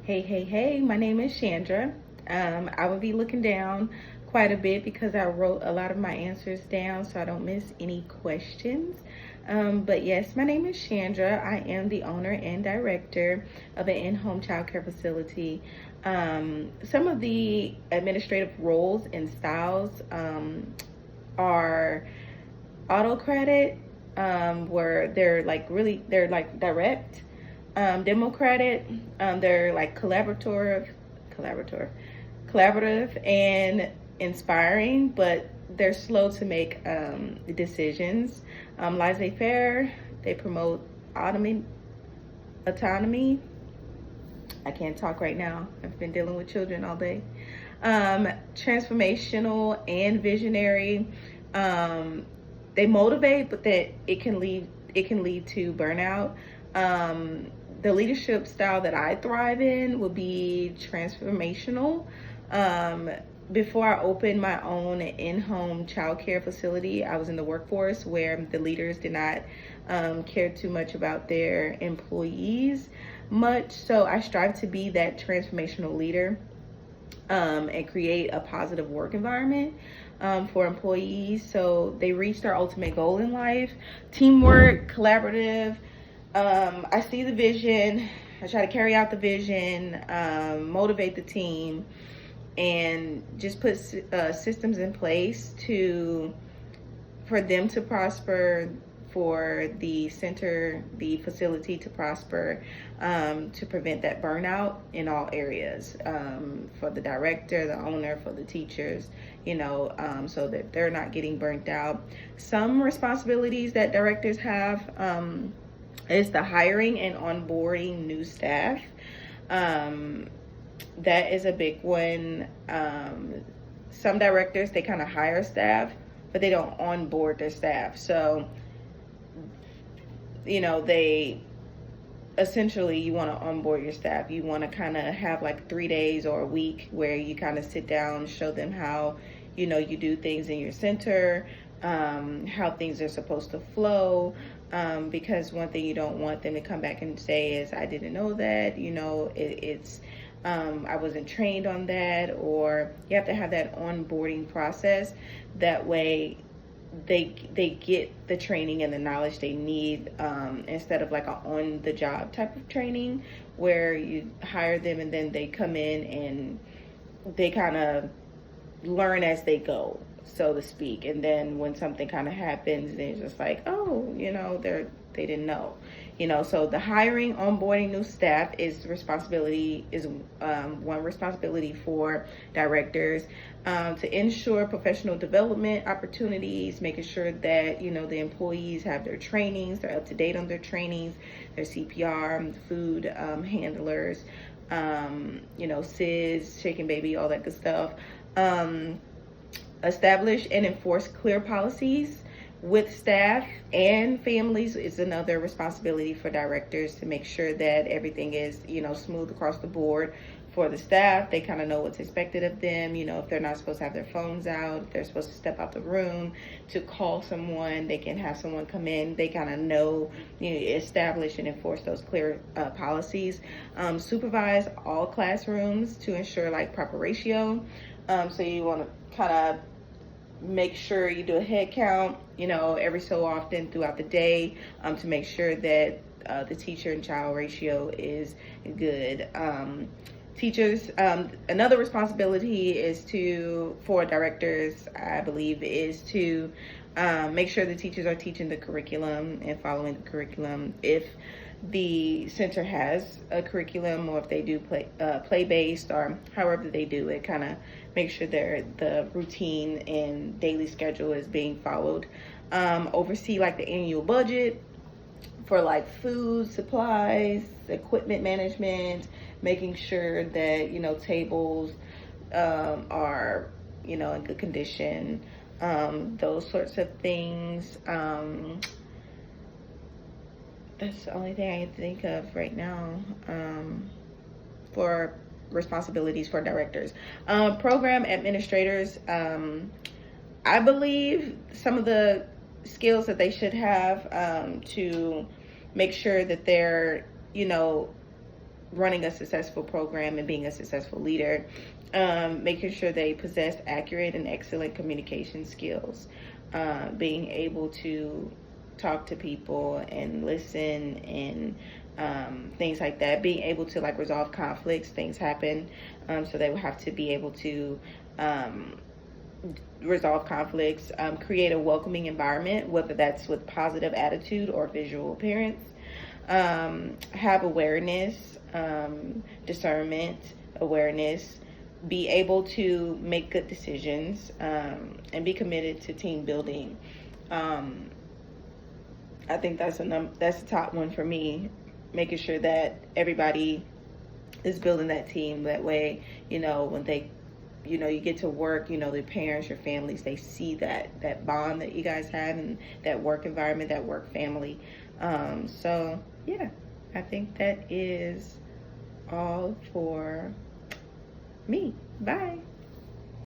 Hey, my name is Chandra. I will be looking down quite a bit because I wrote a lot of my answers down so I don't miss any questions. But yes, my name is Chandra. I am the owner and director of an in-home childcare facility. Some of the administrative roles and styles are autocratic, where they're like direct, democratic, they're like collaborative, collaborative and inspiring, but they're slow to make decisions. Laissez-faire, they promote autonomy. I can't talk right now. I've been dealing with children all day. Transformational and visionary. Um, they motivate, but that it can lead to burnout. The leadership style that I thrive in would be transformational. Um, Before I opened my own in-home childcare facility, I was in the workforce where the leaders did not care too much about their employees much. So I strive to be that transformational leader, and create a positive work environment for employees so they reach their ultimate goal in life. Teamwork, collaborative. I see the vision. I try to carry out the vision, motivate the team, and just put systems in place to for them to prosper, for the center, the facility to prosper, to prevent that burnout in all areas, for the director, the owner, for the teachers, so that they're not getting burnt out. Some responsibilities that directors have is the hiring and onboarding new staff. Um, that is a big one. Some directors, they kind of hire staff, but they don't onboard their staff. So, they essentially, you want to onboard your staff. You want to kind of have like 3 days or a week where you kind of sit down, show them how, you do things in your center, how things are supposed to flow. Because one thing you don't want them to come back and say is, I didn't know that, it's I wasn't trained on that. Or you have to have that onboarding process. That way they get the training and the knowledge they need, instead of like a on the job type of training where you hire them and then they come in and they kind of learn as they go, so to speak. And then when something kind of happens, then it's just like, oh, they didn't know. So the hiring, onboarding new staff is one responsibility for directors, to ensure professional development opportunities, making sure that the employees have their trainings, they're up to date on their trainings, their CPR, food handlers, SIDS, shaking baby, all that good stuff. Establish and enforce clear policies with staff and families is another responsibility for directors, to make sure that everything is smooth across the board. For the staff, they kind of know what's expected of them. If they're not supposed to have their phones out, if they're supposed to step out the room to call someone, they can have someone come in. They kind of know, establish and enforce those clear policies. Supervise all classrooms to ensure like proper ratio. So you want to kind of make sure you do a head count, every so often throughout the day, to make sure that the teacher and child ratio is good. Teachers, another responsibility for directors, I believe, is to make sure the teachers are teaching the curriculum and following the curriculum. If the center has a curriculum, or if they do play based, or however they do it, kind of make sure the routine and daily schedule is being followed. Oversee like the annual budget for like food, supplies, equipment management, making sure that tables are in good condition, those sorts of things. That's the only thing I can think of right now, for responsibilities for directors. Program administrators, I believe some of the skills that they should have, to make sure that they're, running a successful program and being a successful leader, making sure they possess accurate and excellent communication skills, being able to talk to people and listen and things like that, being able to like resolve conflicts. Things happen, so they will have to be able to resolve conflicts, create a welcoming environment, whether that's with positive attitude or visual appearance, have awareness, discernment, awareness, be able to make good decisions, and be committed to team building. I think that's the top one for me, making sure that everybody is building that team. That way, when they, you get to work, their parents, your families, they see that bond that you guys have and that work environment, that work family. So yeah, I think that is all for me. Bye.